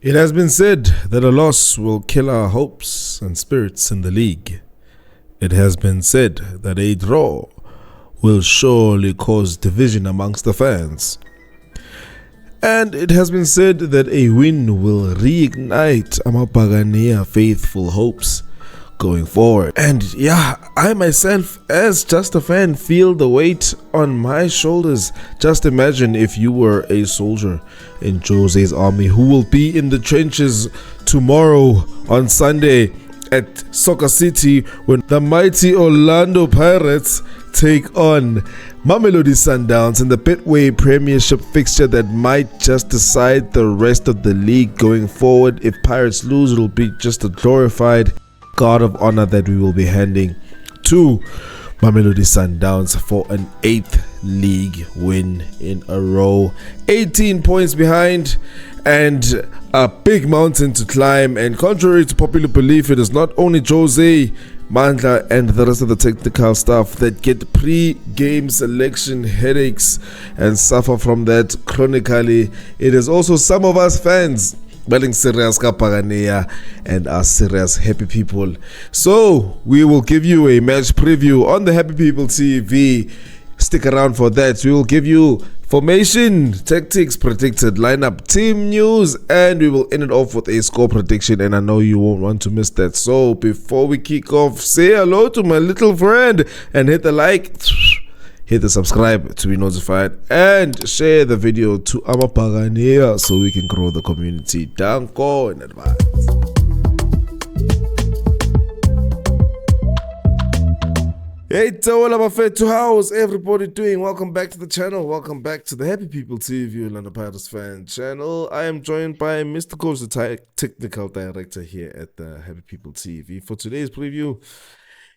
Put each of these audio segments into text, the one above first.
It has been said that a loss will kill our hopes and spirits in the league. It has been said that a draw will surely cause division amongst the fans. And it has been said that a win will reignite Buccaneers faithful hopes going forward. And yeah, I myself, as just a fan, feel the weight on my shoulders. Just imagine if you were a soldier in Jose's army who will be in the trenches tomorrow on Sunday at Soccer City when the mighty Orlando Pirates take on Mamelodi Sundowns in the Betway Premiership fixture that might just decide the rest of the league going forward. If Pirates lose, it'll be just a glorified guard of honor that we will be handing to Mamelodi Sundowns for an 8th league win in a row. 18 points behind and a big mountain to climb. And contrary to popular belief, it is not only Jose, Mandla and the rest of the technical staff that get pre-game selection headaches and suffer from that chronically. It is also some of us fans being serious Buccaneers and our serious happy people. So we will give you a match preview on the Happy People TV. Stick around for that. We will give you formation, tactics, predicted lineup, team news, and we will end it off with a score prediction. And I know you won't want to miss that. So before we kick off, say hello to my little friend and hit the like, hit the subscribe to be notified, and share the video to Buccaneers so we can grow the community. Danko in advance. Hey, to how's everybody doing? Welcome back to the channel. Welcome back to the Happy People TV, Orlando Pirates fan channel. I am joined by Mr. Coach, the technical director here at the Happy People TV. For today's preview,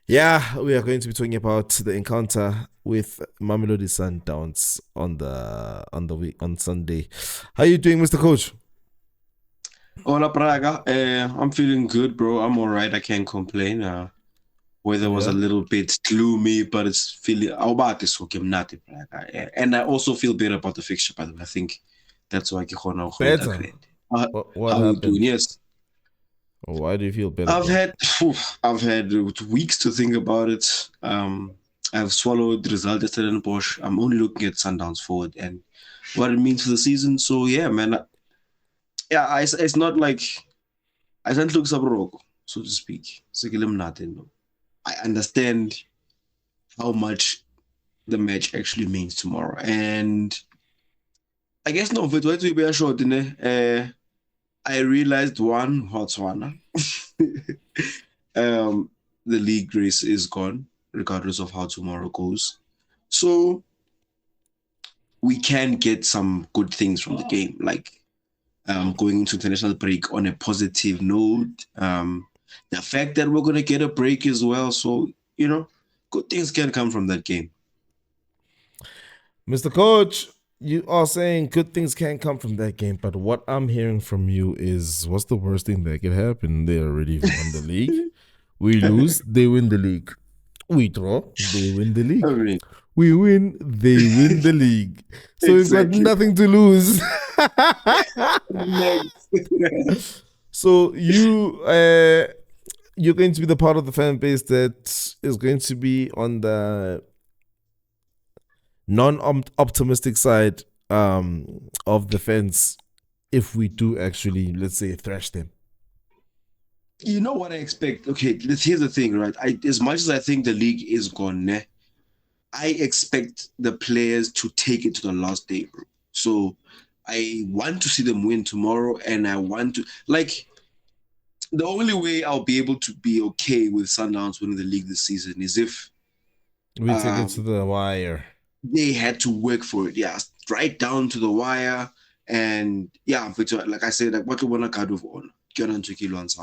yeah, we are going to be talking about the encounter with Mamelodi Sundowns on Sunday. How are you doing, Mr. Coach? Hola, Praga. I'm feeling good, bro. I'm all right. I can't complain. Weather was a little bit gloomy, but it's feeling Mnathi, Praga. And I also feel better about the fixture, by the way. I think that's why I hold better. What how happened? you doing? Yes. Why do you feel better? I've had weeks to think about it. I've swallowed the result yesterday in Bosch. I'm only looking at Sundowns forward and what it means for the season. So yeah, man. Yeah, it's not like I don't look sabroko, so to speak. I understand how much the match actually means tomorrow, and I guess no. But what we be short, I realized one Botswana. The league race is gone, regardless of how tomorrow goes. So we can get some good things from the game, like going into international break on a positive note. The fact that we're gonna get a break as well, so good things can come from that game. Mr. Coach, you are saying good things can come from that game, but what I'm hearing from you is, what's the worst thing that could happen? They already won the league. We lose, they win the league. We draw, they win the league. I mean, we win, they win the league. So Exactly. we've got nothing to lose. So you're going to be the part of the fan base that is going to be on the non-optimistic side of the fence if we do actually, let's say, thrash them. You know what I expect? Okay, here's the thing, right? As much as I think the league is gone, I expect the players to take it to the last day, bro. So I want to see them win tomorrow, and I want to, the only way I'll be able to be okay with Sundowns winning the league this season is if we take it to the wire. They had to work for it, yeah, right down to the wire. And yeah, like I said, what we want to card of honor.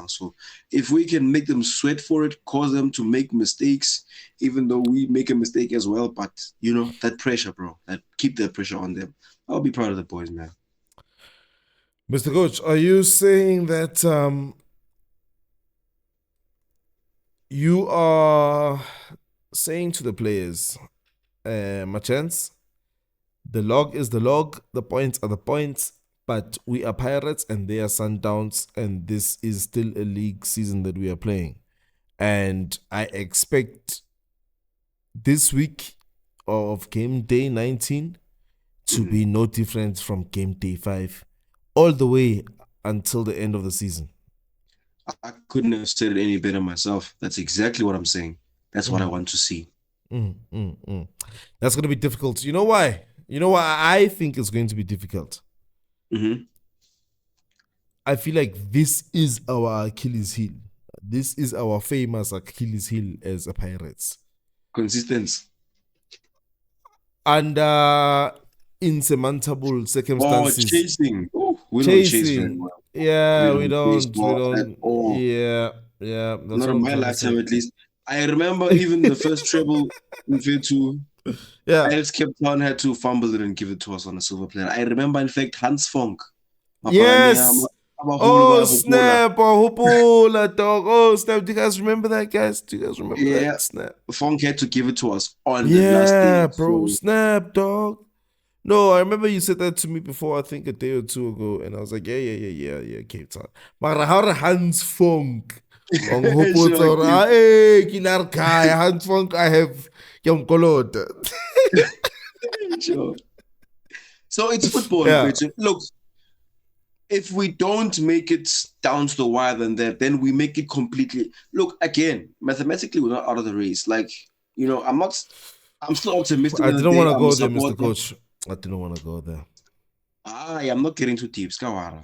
So if we can make them sweat for it, cause them to make mistakes, even though we make a mistake as well, but that pressure, bro, keep that pressure on them. I'll be proud of the boys, man. Mr. Coach, are you saying that you are saying to the players, my chance, the log is the log, the points are the points, but we are Pirates and they are Sundowns, and this is still a league season that we are playing. And I expect this week of game day 19 to be no different from game day 5 all the way until the end of the season. I couldn't have said it any better myself. That's exactly what I'm saying. That's what I want to see. That's going to be difficult. You know why? You know why I think it's going to be difficult? I feel like this is our Achilles heel. This is our famous Achilles heel as a Pirates. Consistency. Under insurmountable circumstances. Chasing. We chasing. Don't chase very well. Yeah, we don't. At all. Yeah. That's not in my lifetime, at least. I remember even the first treble in Fair 2. Yeah. Alex Captown had to fumble it and give it to us on a silver platter. I remember, in fact, Hans Fonk. Yes. Oh, snap. Oh, Hupula, dog. Oh, snap. Do you guys remember that, guys? Do you guys remember that? Snap. Fonk had to give it to us on the last day. Yeah, bro. Snap, dog. No, I remember you said that to me before, I think a day or two ago, and I was like, yeah, Cape Town. But how Hans Fonk? Hans Fonk, I have sure. So it's football. Yeah. Look, if we don't make it down to the wire then we make it completely. Look, again, mathematically, we're not out of the race. Like, I'm still optimistic. I didn't want to go there, Mr. Coach. I didn't want to go there. I'm not getting too deep. Skawara.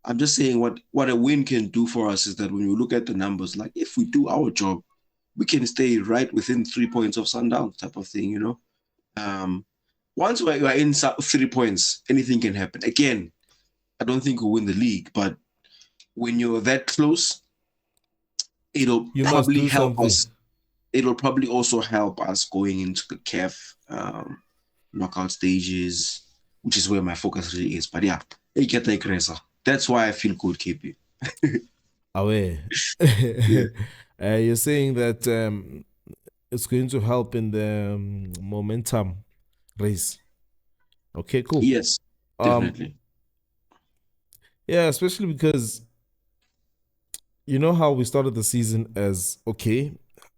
I'm just saying what a win can do for us is that when you look at the numbers, like if we do our job, we can stay right within 3 points of Sundowns type of thing, Once we're in 3 points, anything can happen. Again, I don't think we'll win the league, but when you're that close, it'll probably help us. It'll probably also help us going into the CAF knockout stages, which is where my focus really is. But yeah, you get the aggressor. That's why I feel good, KP. Away. You're saying that it's going to help in the momentum race. Okay, cool. Yes, definitely. Yeah, especially because you know how we started the season as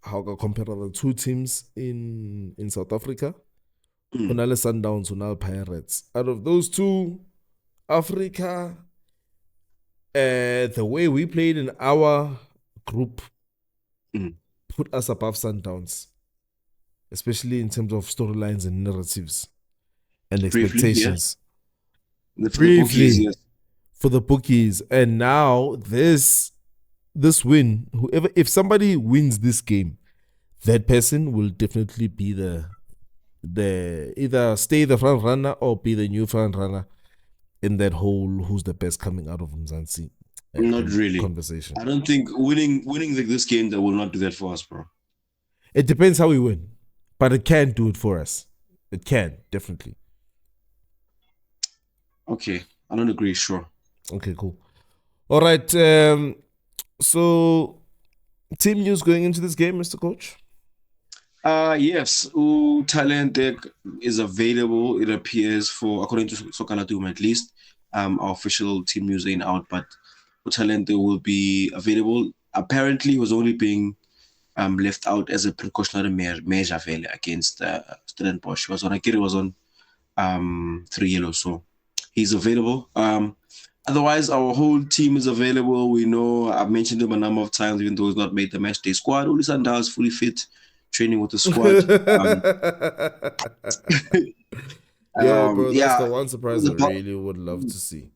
how compared to the two teams in South Africa, Unale Sundowns, Unale Pirates. Out of those two, Africa, the way we played in our group put us above Sundowns, especially in terms of storylines and narratives and expectations. Briefly, for the bookies. And now this win, if somebody wins this game, that person will definitely be the either stay the front runner or be the new front runner in that whole who's the best coming out of Mzansi not really conversation. I don't think winning this game that will not do that for us, bro. It depends how we win, but it can do it for us. It can, definitely. Okay, I don't agree. Sure. Okay, cool. All right. So team news going into this game, Mr. Coach? Yes. Thalente is available, it appears, according to Sokalatum at least. Our official team news ain't out, but Thalente will be available. Apparently, he was only being left out as a precautionary measure against Stellenbosch. It was on 3 yellow, so he's available. Otherwise, our whole team is available. We know I've mentioned him a number of times, even though he's not made the match day squad. Uli Sandal is fully fit, training with the squad. Yo, bro, that's the one surprise I really would love to see.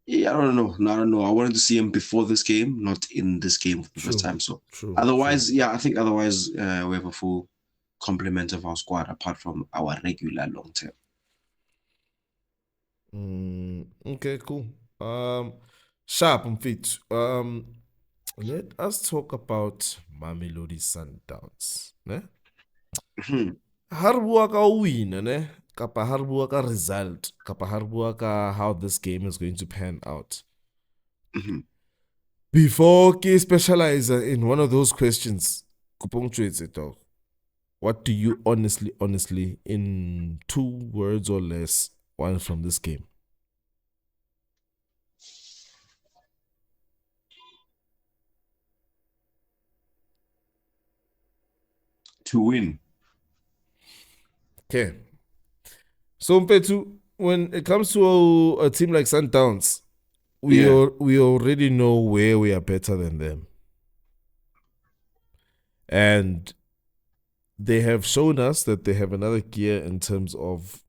Yeah, I don't know. I wanted to see him before this game, not in this game for the first time. So otherwise, I think we have a full complement of our squad apart from our regular long term. Okay, cool. Sharp and fit. Let us talk about Mamelodi Sundowns. Ne? Har ka win, ne? Kapa har ka result. Kapa har ka how this game is going to pan out. Before we specialize in one of those questions, what do you honestly, in 2 words or less, want from this game? To win. Okay. So, Mpetu, when it comes to a team like Sundowns, we already know where we are better than them. And they have shown us that they have another gear in terms of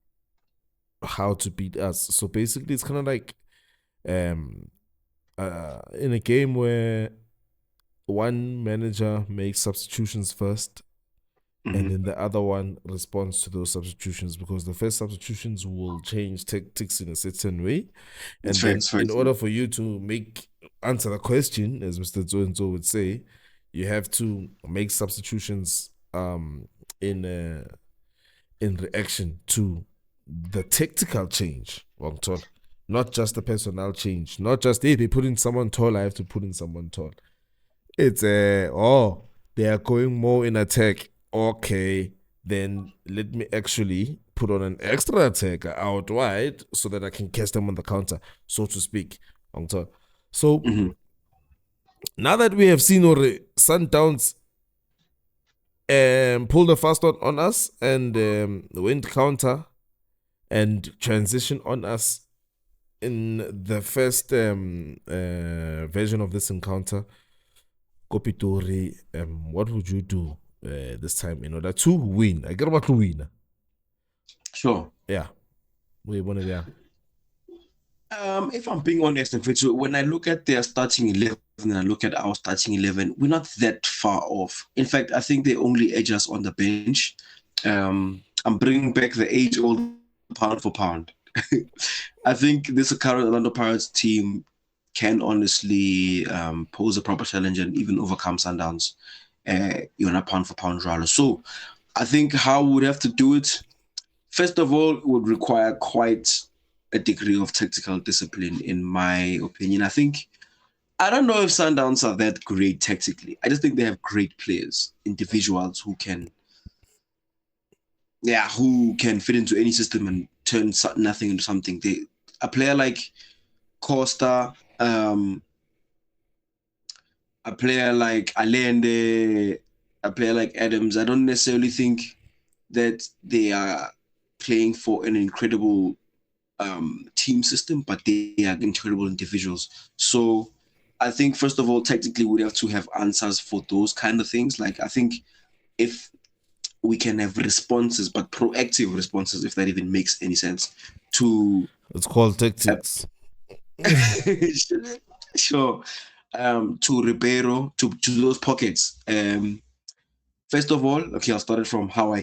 how to beat us. So basically, it's kind of like in a game where one manager makes substitutions first, and then the other one responds to those substitutions, because the first substitutions will change tactics in a certain way. And then in order for you to answer the question, as Mr. Zonzo would say, you have to make substitutions in reaction to the tactical change, not just the personnel change, not just, hey, they put in someone tall, I have to put in someone tall. It's they are going more in attack. Okay, then let me actually put on an extra attacker out wide so that I can catch them on the counter, so to speak. So now that we have seen Sundowns pull the fast on us and went counter and transition on us in the first version of this encounter, Kopitori, what would you do this time in order to win? I get about to win. Sure. Yeah. We want to, if I'm being honest, when I look at their starting 11 and I look at our starting 11, we're not that far off. In fact, I think they only edge us on the bench. I'm bringing back the age-old pound for pound. I think this current Orlando Pirates team can honestly pose a proper challenge and even overcome Sundowns. You're not pound for pound rather. So I think how we would have to do it, first of all, it would require quite a degree of tactical discipline, in my opinion. I don't know if Sundowns are that great tactically. I just think they have great players, individuals who can fit into any system and turn nothing into something. A player like Costa, a player like Allende, a player like Adams, I don't necessarily think that they are playing for an incredible team system, but they are incredible individuals. So I think, first of all, technically, we'd have to have answers for those kind of things. Like, I think if we can have responses, but proactive responses, if that even makes any sense, to... It's called tactics. Sure. To Riveiro, to those pockets. First of all, okay, I'll start it from how I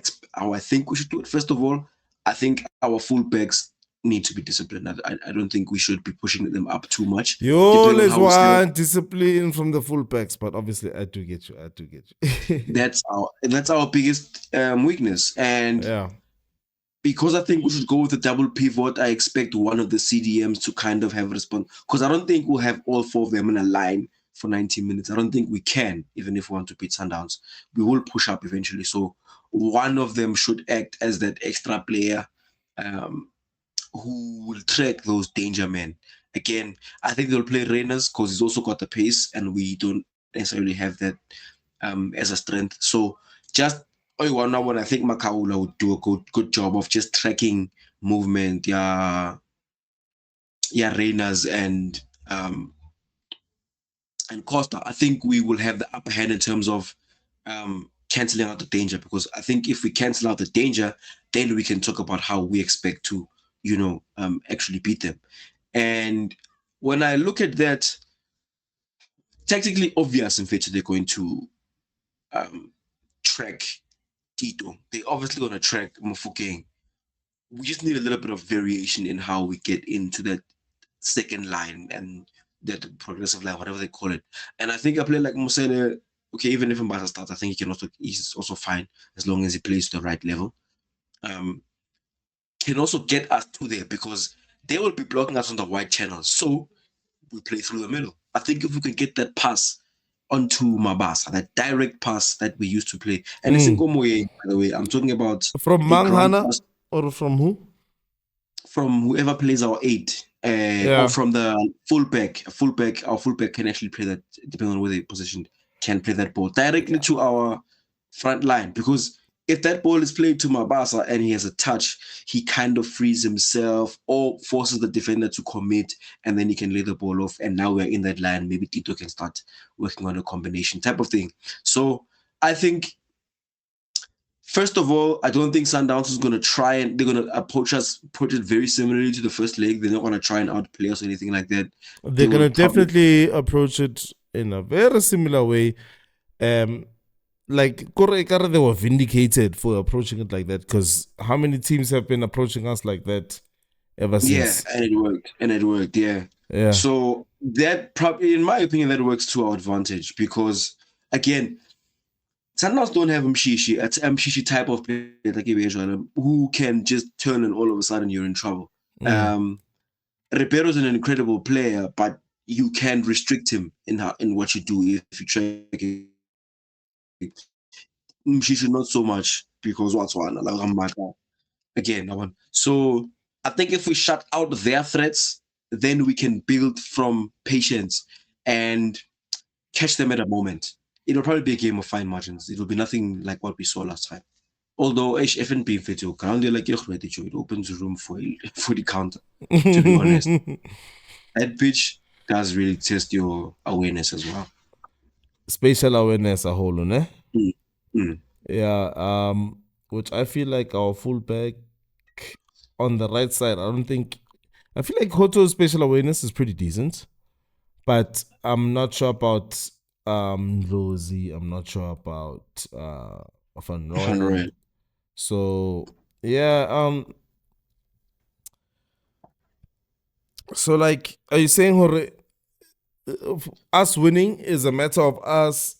think we should do it. First of all, I think our fullbacks need to be disciplined. I don't think we should be pushing them up too much. You always want discipline from the fullbacks, but obviously I do get you. That's our biggest weakness. And because I think we should go with the double pivot, I expect one of the CDMs to kind of have a response. Because I don't think we'll have all four of them in a line for 90 minutes. I don't think we can, even if we want to beat Sundowns. We will push up eventually. So one of them should act as that extra player who will track those danger men. Again, I think they'll play Reyners because he's also got the pace, and we don't necessarily have that as a strength. So just one I think Makaula would do a good job of just tracking movement, Reyners and Costa. I think we will have the upper hand in terms of cancelling out the danger, because I think if we cancel out the danger, then we can talk about how we expect to actually beat them. And when I look at that, tactically obvious in which they're going to track Tito. They obviously going to track Mofokeng. We just need a little bit of variation in how we get into that second line and that progressive line, whatever they call it. And I think a player like Musele, okay, even if Mbatha starts, I think he's also fine as long as he plays to the right level. Can also get us to there, because they will be blocking us on the wide channels. So we play through the middle. I think if we can get that pass onto Mabasa, that direct pass that we used to play. And it's in Gomoye, by the way. I'm talking about... From Manghana or from who? from whoever plays our 8, or Yeah, from the fullback. Our fullback can actually play that, depending on where they positioned, can play that ball directly to our front line. Because if that ball is played to Mabasa and he has a touch, he kind of frees himself or forces the defender to commit, and then he can lay the ball off. And now we're in that line. Maybe Tito can start working on a combination type of thing. So I think, first of all, I don't think Sundowns is going to try and they're going to approach it very similarly to the first leg. They're not going to try and outplay us or anything like that. They they're will gonna probably, definitely approach it in a very similar way. Like Kore they were vindicated for approaching it like that, because how many teams have been approaching us like that ever yeah, since? and it worked, yeah. Yeah. So that probably, in my opinion, that works to our advantage because, again, Sundowns don't have Mshishi, a Mshishi type of player like Riveiro, who can just turn and all of a sudden you're in trouble. Mm. Riveiro's an incredible player, but you can restrict him in what you do if you try. Mshishi not so much because what's one like Mbatha. Again, that one. So I think if we shut out their threats, then we can build from patience and catch them at a moment. It'll probably be a game of fine margins. It'll be nothing like what we saw last time. Although FNB video ground like it opens room for the counter. To be honest, that pitch does really test your awareness as well. Spatial awareness a whole, ne? Mm. Mm. Yeah. Which I feel like our fullback on the right side, I feel like Hoto's spatial awareness is pretty decent, but I'm not sure about Rosie. I'm not sure about Van Rooyen. So yeah, so like, are you saying us winning is a matter of us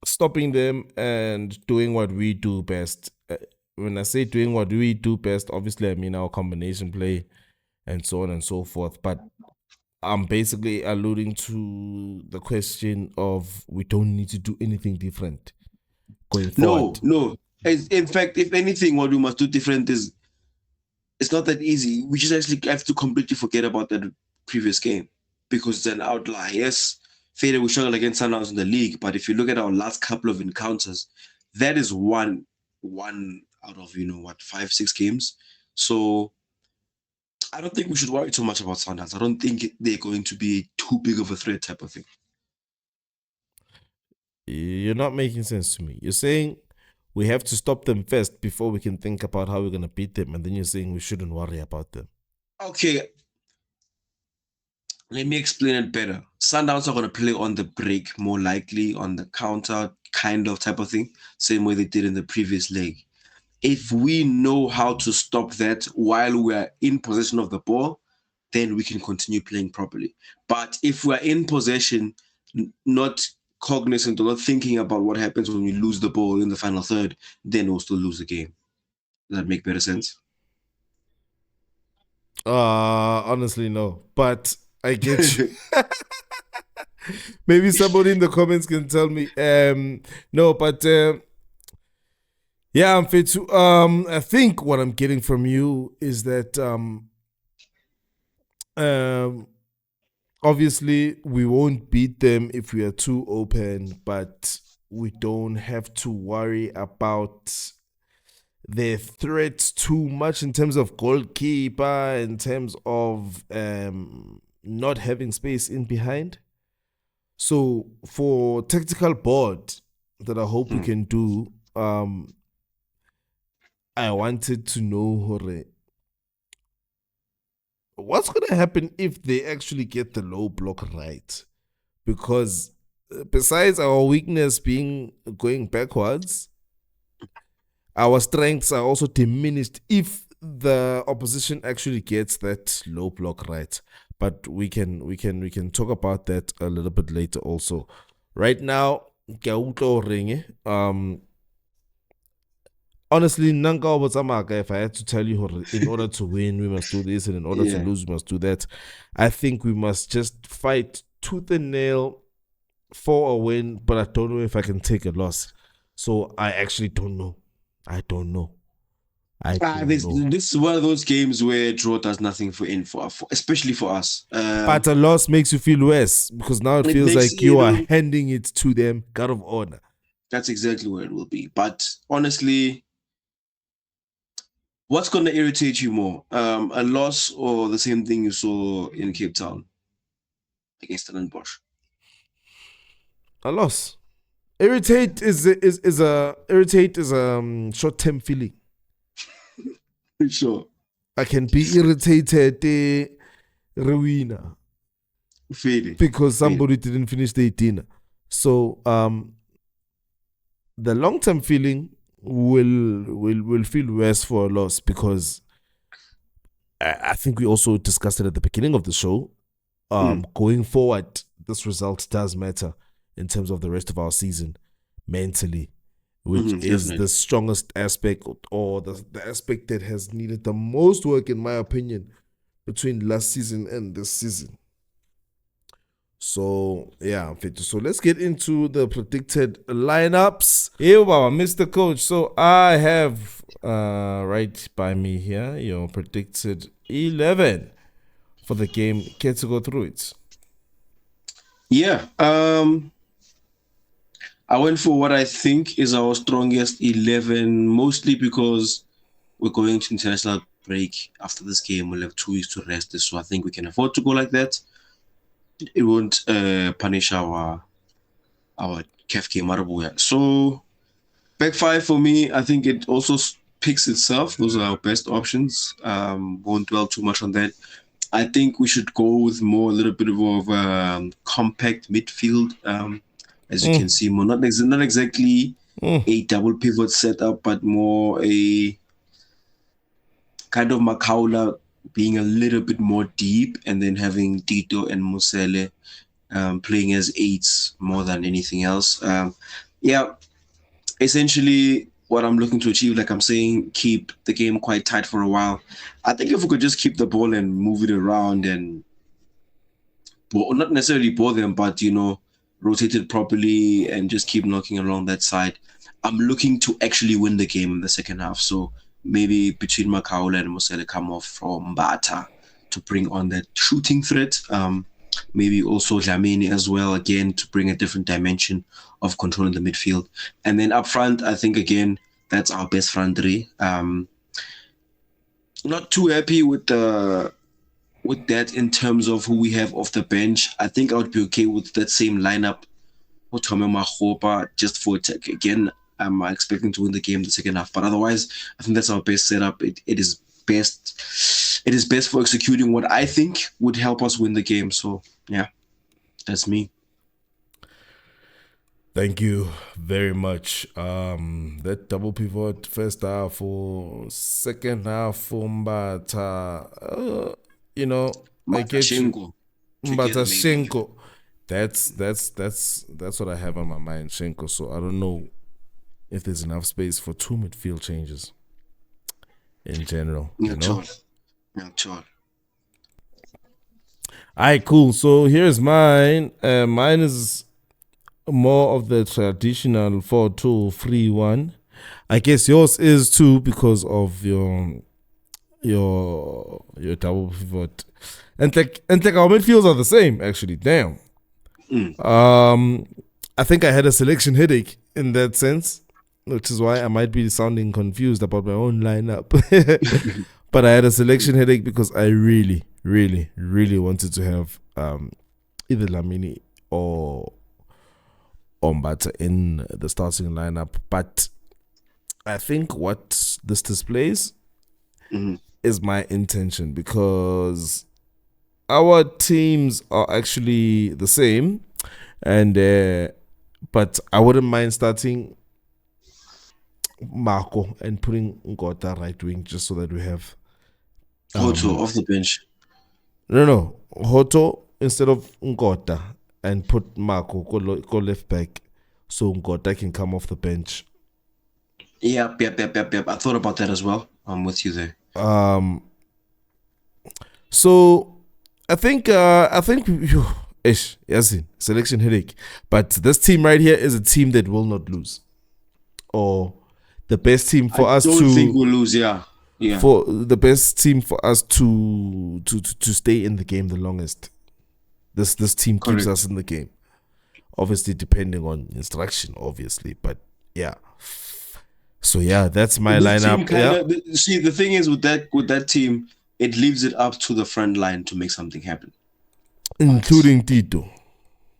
stopping them and doing what we do best? When I say doing what we do best, obviously I mean our combination play and so on and so forth. But I'm basically alluding to the question of we don't need to do anything different going forward. No. In fact, if anything, what we must do different is it's not that easy. We just actually have to completely forget about that previous game because it's an outlier. Yes, Fede, we struggled against Sundowns in the league, but if you look at our last couple of encounters, that is one out of 5-6 games. So I don't think we should worry too much about Sundowns. I don't think they're going to be too big of a threat type of thing. You're not making sense to me. You're saying we have to stop them first before we can think about how we're going to beat them, and then you're saying we shouldn't worry about them. Okay, let me explain it better. Sundowns are going to play on the break, more likely on the counter kind of type of thing, same way they did in the previous leg. If we know how to stop that while we're in possession of the ball, then we can continue playing properly. But if we're in possession, not cognizant or not thinking about what happens when we lose the ball in the final third, then we'll still lose the game. Does that make better sense? Honestly, no. But I get you. Maybe somebody in the comments can tell me. No, but yeah, I'm fit to. I think what I'm getting from you is that obviously we won't beat them if we are too open, but we don't have to worry about their threats too much in terms of goalkeeper, in terms of not having space in behind. So for tactical board that I hope we can do, I wanted to know what's gonna happen if they actually get the low block right, because besides our weakness being going backwards, our strengths are also diminished if the opposition actually gets that low block right. But we can talk about that a little bit later also. Right now, honestly, if I had to tell you, in order to win, we must do this, and in order to lose, we must do that. I think we must just fight tooth and nail for a win, but I don't know if I can take a loss. So I actually don't know. I don't know. I don't know. This is one of those games where draw does nothing for especially for us. But a loss makes you feel worse because now it feels makes, like you are handing it to them, God of honor. That's exactly where it will be. But honestly, what's going to irritate you more? A loss or the same thing you saw in Cape Town against Stellenbosch? A loss. Irritate is a short-term feeling. Sure. I can be irritated, Rowena, because somebody didn't finish their dinner. So the long-term feeling will feel worse for a loss because I think we also discussed it at the beginning of the show. Going forward, this result does matter in terms of the rest of our season mentally, which is definitely the strongest aspect or the aspect that has needed the most work, in my opinion, between last season and this season. So, yeah, so let's get into the predicted lineups. Here, Mr. Coach. So, I have right by me here your predicted 11 for the game. Care to go through it? Yeah. I went for what I think is our strongest 11, mostly because we're going to international break after this game. We'll have 2 weeks to rest, so I think we can afford to go like that. It won't punish our CAF game. So back five for me, I think it also picks itself. Those are our best options. Won't dwell too much on that. I think we should go with a little bit of compact midfield. As you can see, more not exactly a double pivot setup, but more a kind of Makaula being a little bit more deep, and then having Tito and Musele playing as eights more than anything else. Essentially what I'm looking to achieve, like I'm saying, keep the game quite tight for a while. I think if we could just keep the ball and move it around and not necessarily bore them, but, rotate it properly and just keep knocking along that side, I'm looking to actually win the game in the second half. So maybe between Makaula and Musele come off from Mbatha to bring on that shooting threat. Maybe also Dlamini as well, again, to bring a different dimension of controlling the midfield. And then up front, I think, again, that's our best front three. Not too happy with that in terms of who we have off the bench. I think I would be okay with that same lineup with Makgopa just for attack. Again, I'm expecting to win the game in the second half. But otherwise, I think that's our best setup. It is best for executing what I think would help us win the game. So, yeah, that's me. Thank you very much. That double pivot first half or second half for Mbatha, I get you. Mbatha Shenko. That's what I have on my mind, Shenko. So I don't know if there's enough space for 2 midfield changes in general. Not sure. All right, cool. So here's mine. Mine is more of the traditional 4-2-3-1. I guess yours is too because of your double pivot. And like our midfields are the same, actually. Damn. I think I had a selection headache in that sense, which is why I might be sounding confused about my own lineup. But I had a selection headache because I really, really, really wanted to have either Dlamini or Mbatha in the starting lineup. But I think what this displays is my intention, because our teams are actually the same, and but I wouldn't mind starting Marco and putting Nkosinathi right wing just so that we have Hoto off the bench. No, Hoto instead of Nkosinathi, and put Marco go left back so Nkosinathi can come off the bench. Yep. I thought about that as well. I'm with you there. So I think selection headache. But this team right here is a team that will not lose, or the best team for us to. I don't think we'll lose. Yeah. for the best team for us to stay in the game the longest. This team keeps us in the game. Obviously, depending on instruction, obviously, but yeah. So yeah, that's my lineup. See, the thing is with that team, it leaves it up to the front line to make something happen, including Tito.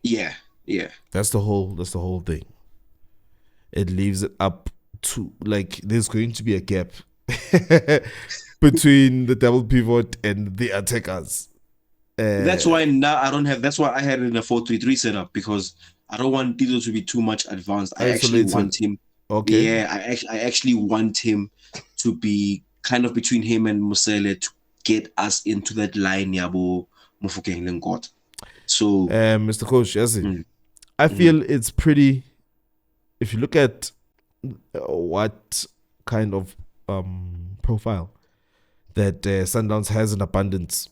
Yeah. That's the whole thing. It leaves it up to, like, there's going to be a gap between the double pivot and the attackers. That's why now I don't have. That's why I had it in a 4-3-3 setup, because I don't want Tito to be too much advanced. I actually want him. Okay. Yeah, I actually want him to be kind of between him and Musele to get us into that line, Yabo Mufukeng Lenkot. So, Mr. Coach, I feel it's pretty. If you look at what kind of profile that Sundowns has in abundance,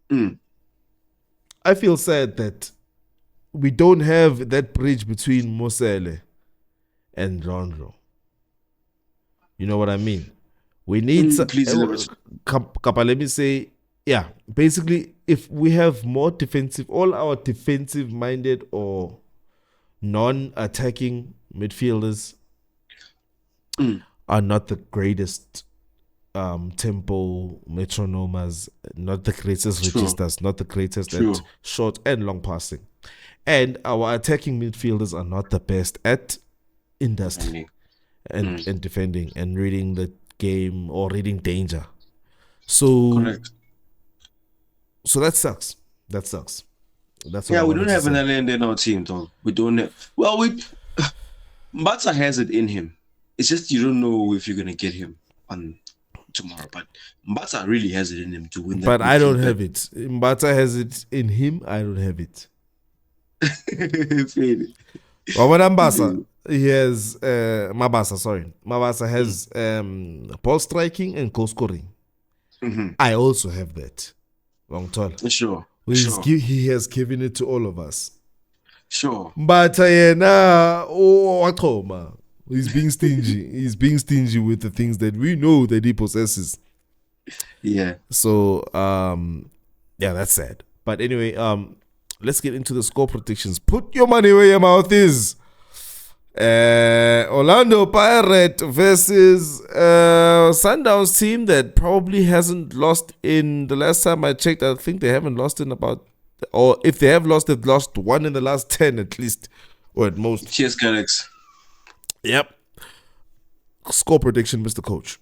I feel sad that we don't have that bridge between Mosele and Rondro. You know what I mean? We need let me say, yeah, basically, if we have more defensive, all our defensive minded or non-attacking midfielders are not the greatest tempo metronomers, not the greatest registers, not the greatest at short and long passing. And our attacking midfielders are not the best at industry and defending and reading the game or reading danger. So that sucks. That's what we don't have an Thalente in our team, though. We don't have. Well, Mbatha has it in him. It's just you don't know if you're gonna get him on tomorrow. But Mbatha really has it in him to win that. But I don't have it. Mbatha has it in him. I don't have it. Mabasa, he has Mabasa. Sorry, Mabasa has ball striking and goal scoring. I also have that. Long tall. Sure. He has given it to all of us. Sure. But he's being stingy. He's being stingy with the things that we know that he possesses. Yeah. So yeah, that's sad. But anyway, let's get into the score predictions. Put your money where your mouth is. Orlando Pirate versus Sundowns team that probably hasn't lost in the last time I checked. I think they haven't lost in about, or if they have lost, they've lost one in the last 10 at least, or at most. Cheers, Alex. Yep. Score prediction, Mr. Coach.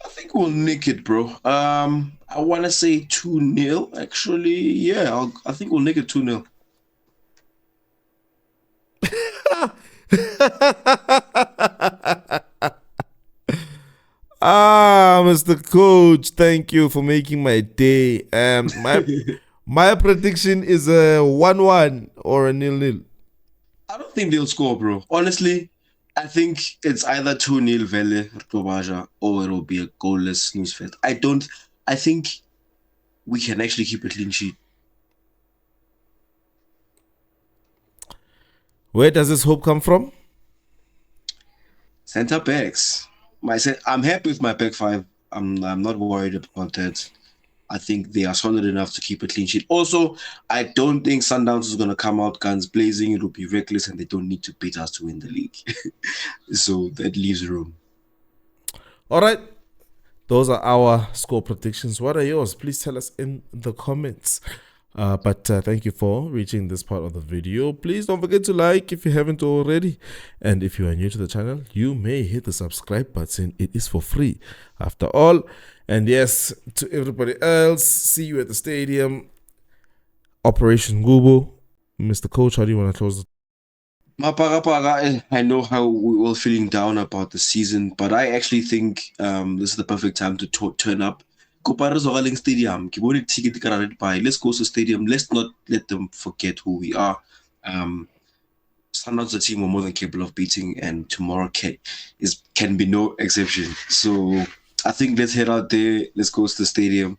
I think we'll nick it, bro. I want to say 2-0. Actually, yeah, I think we'll nick it 2-0. Mr. Coach, thank you for making my day. My prediction is a 1-1 or a 0-0. I don't think they'll score, bro. Honestly, I think it's either 2-0 Vele Tobaja or it'll be a goalless Newsfest. I think we can actually keep a clean sheet. Where does this hope come from? Center backs. I'm happy with my back five. I'm not worried about that. I think they are solid enough to keep a clean sheet. Also, I don't think Sundowns is going to come out guns blazing. It will be reckless, and they don't need to beat us to win the league. So that leaves room. All right. Those are our score predictions. What are yours? Please tell us in the comments. But thank you for reaching this part of the video. Please don't forget to like if you haven't already. And if you are new to the channel, you may hit the subscribe button. It is for free after all. And yes, to everybody else, see you at the stadium. Operation Gubo. Mr. Coach, how do you want to close it? I know how we're all feeling down about the season, but I actually think this is the perfect time to turn up. Stadium. Let's go to the stadium. Let's not let them forget who we are. Sundowns, the team, are more than capable of beating, and tomorrow can be no exception. So I think let's head out there. Let's go to the stadium.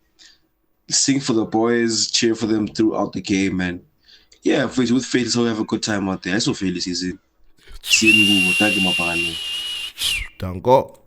Sing for the boys, cheer for them throughout the game, and yeah, with faith, so have a good time out there. I saw fail this season. See you in Google. Thank you, my partner. Danko.